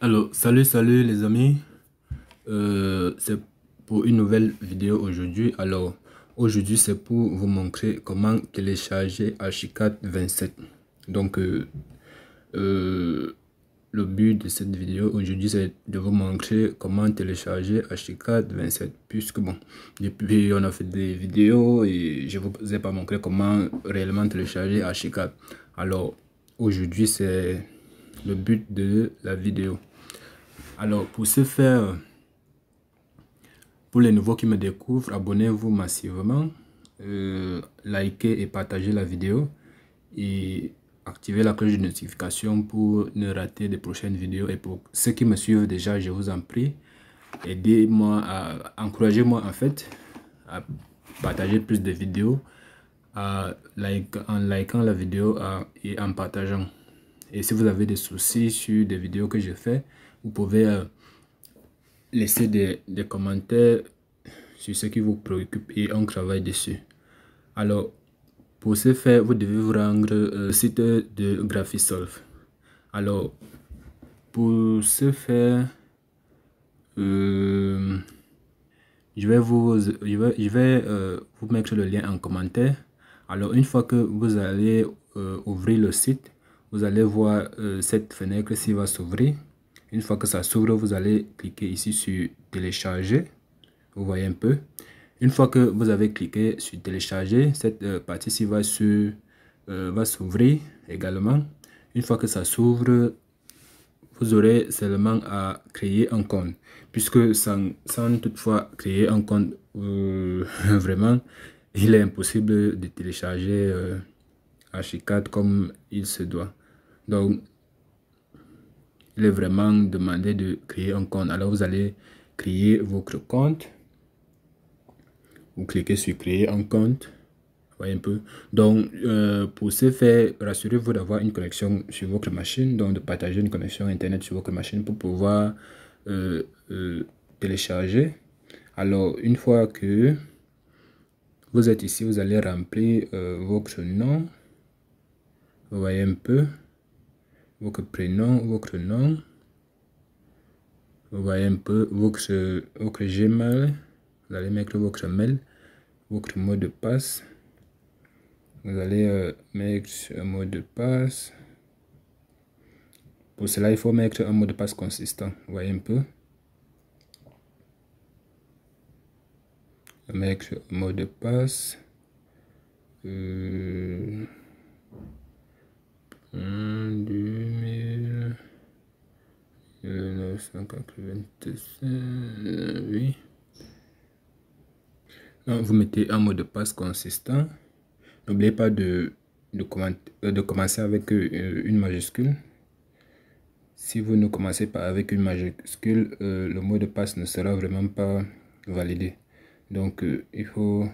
Alors, salut les amis. C'est pour une nouvelle vidéo aujourd'hui. Alors, aujourd'hui, c'est pour vous montrer comment télécharger Archicad 27. Donc, le but de cette vidéo aujourd'hui, c'est de vous montrer comment télécharger Archicad 27. Puisque, bon, depuis, on a fait des vidéos et je vous ai pas montré comment réellement télécharger Archicad. Alors, aujourd'hui, c'est le but de la vidéo. Alors, pour ce faire, pour les nouveaux qui me découvrent, abonnez-vous massivement, likez et partagez la vidéo et activez la cloche de notification pour ne rater de prochaines vidéos. Et pour ceux qui me suivent déjà, je vous en prie, aidez-moi encouragez-moi en fait à partager plus de vidéos en likant la vidéo et en partageant. Et si vous avez des soucis sur des vidéos que je fais, vous pouvez laisser des commentaires sur ce qui vous préoccupe et on travaille dessus. Alors, pour ce faire, vous devez vous rendre au site de Graphisoft. Alors, pour ce faire, je vais vous mettre le lien en commentaire. Alors, une fois que vous allez ouvrir le site, vous allez voir cette fenêtre-ci va s'ouvrir. Une fois que ça s'ouvre, vous allez cliquer ici sur télécharger. Vous voyez un peu. Une fois que vous avez cliqué sur télécharger, cette partie-ci va s'ouvrir également. Une fois que ça s'ouvre, vous aurez seulement à créer un compte. Puisque sans toutefois créer un compte, vraiment, il est impossible de télécharger Archicad comme il se doit. Donc, il est vraiment demandé de créer un compte. Alors, vous allez créer votre compte. Vous cliquez sur créer un compte. Vous voyez un peu. Donc, pour ce faire, rassurez-vous d'avoir une connexion sur votre machine. Donc, de partager une connexion Internet sur votre machine pour pouvoir télécharger. Alors, une fois que vous êtes ici, vous allez remplir votre nom. Vous voyez un peu. Votre prénom, votre nom. Vous voyez un peu votre Gmail. Vous allez mettre votre mail, votre mot de passe. Vous allez mettre un mot de passe. Pour cela, il faut mettre un mot de passe consistant. Vous voyez un peu. Mettre un mot de passe. 1985. Oui. Donc, vous mettez un mot de passe consistant. N'oubliez pas de commencer avec une majuscule. Si vous ne commencez pas avec une majuscule, le mot de passe ne sera vraiment pas validé. Donc, il faut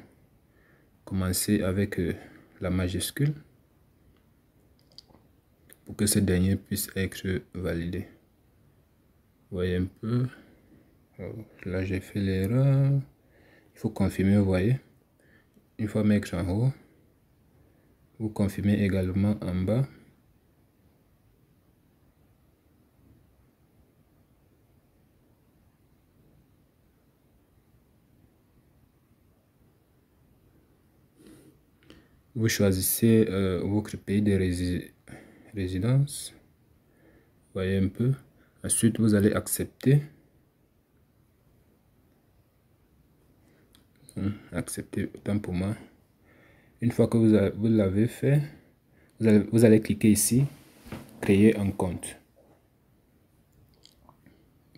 commencer avec la majuscule pour que ce dernier puisse être validé. Vous voyez un peu. Là, j'ai fait l'erreur. Il faut confirmer, vous voyez. Une fois mettre en haut, vous confirmez également en bas. Vous choisissez votre pays de résidence. Vous voyez un peu. Ensuite, vous allez accepter. Accepter autant pour moi. Une fois que vous l'avez fait, vous allez cliquer ici, créer un compte.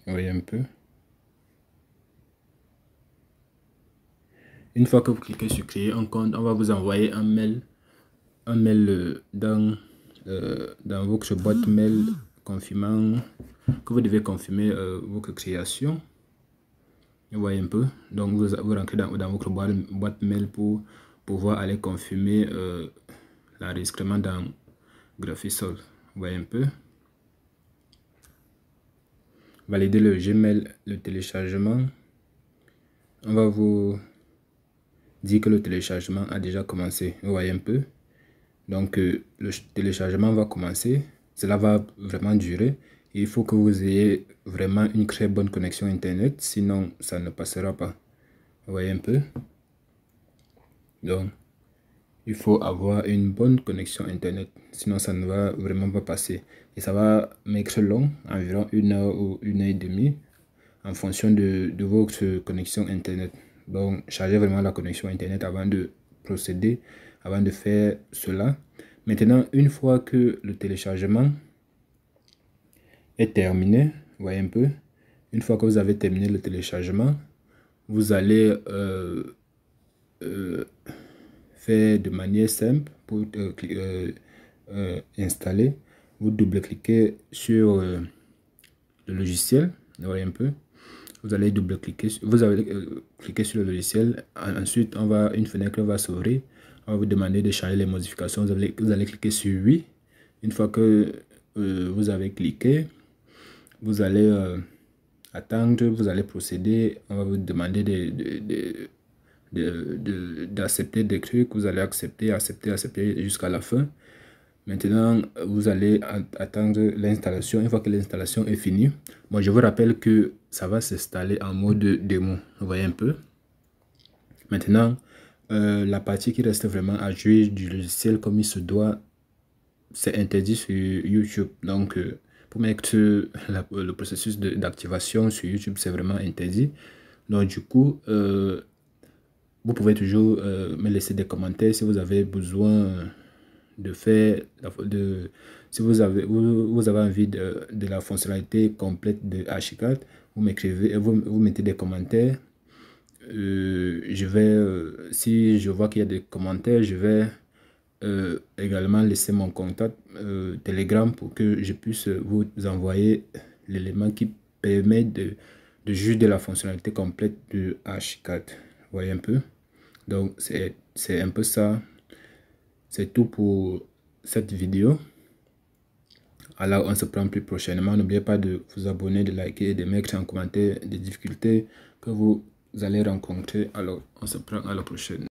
Vous voyez un peu. Une fois que vous cliquez sur créer un compte, on va vous envoyer un mail dans votre boîte mail confirmant que vous devez confirmer votre création. Vous voyez un peu. Donc vous rentrez dans votre boîte mail pour pouvoir aller confirmer l'enregistrement dans Graphisoft. Vous voyez un peu. Validez le Gmail, le téléchargement. On va vous dire que le téléchargement a déjà commencé. Vous voyez un peu. Donc le téléchargement va commencer. Cela va vraiment durer. Il faut que vous ayez vraiment une très bonne connexion internet, sinon ça ne passera pas. Vous voyez un peu? Donc, il faut avoir une bonne connexion internet, sinon ça ne va vraiment pas passer. Et ça va m'être long, environ 1 heure ou 1 heure et demie, en fonction de votre connexion internet. Donc, chargez vraiment la connexion internet avant de procéder, avant de faire cela. Maintenant, une fois que le téléchargement est terminé, vous voyez un peu, une fois que vous avez terminé le téléchargement, vous allez faire de manière simple pour installer. Vous double-cliquez sur le logiciel, vous voyez un peu. Vous allez double-cliquer, vous allez cliquer sur le logiciel. Ensuite, une fenêtre va s'ouvrir. On va vous demander de changer les modifications. Vous allez cliquer sur oui. Une fois que vous avez cliqué, vous allez attendre, vous allez procéder. On va vous demander d'accepter des trucs. Vous allez accepter jusqu'à la fin. Maintenant, vous allez attendre l'installation. Une fois que l'installation est finie, moi je vous rappelle que ça va s'installer en mode démo. Vous voyez un peu. Maintenant, la partie qui reste vraiment à jouer du logiciel comme il se doit, c'est interdit sur YouTube. Donc, pour mettre le processus d'activation sur YouTube, c'est vraiment interdit. Donc, du coup, vous pouvez toujours me laisser des commentaires si vous avez besoin de faire si vous avez envie de la fonctionnalité complète de Archicad. Vous m'écrivez, vous mettez des commentaires. Je vais si je vois qu'il y a des commentaires, je vais également laisser mon contact Telegram pour que je puisse vous envoyer l'élément qui permet de juger de la fonctionnalité complète de Archicad. Vous voyez un peu. Donc c'est un peu ça. C'est tout pour cette vidéo. Alors, on se prend plus prochainement. N'oubliez pas de vous abonner, de liker, de mettre en commentaire des difficultés que vous allez rencontrer. Alors, on se prend à la prochaine.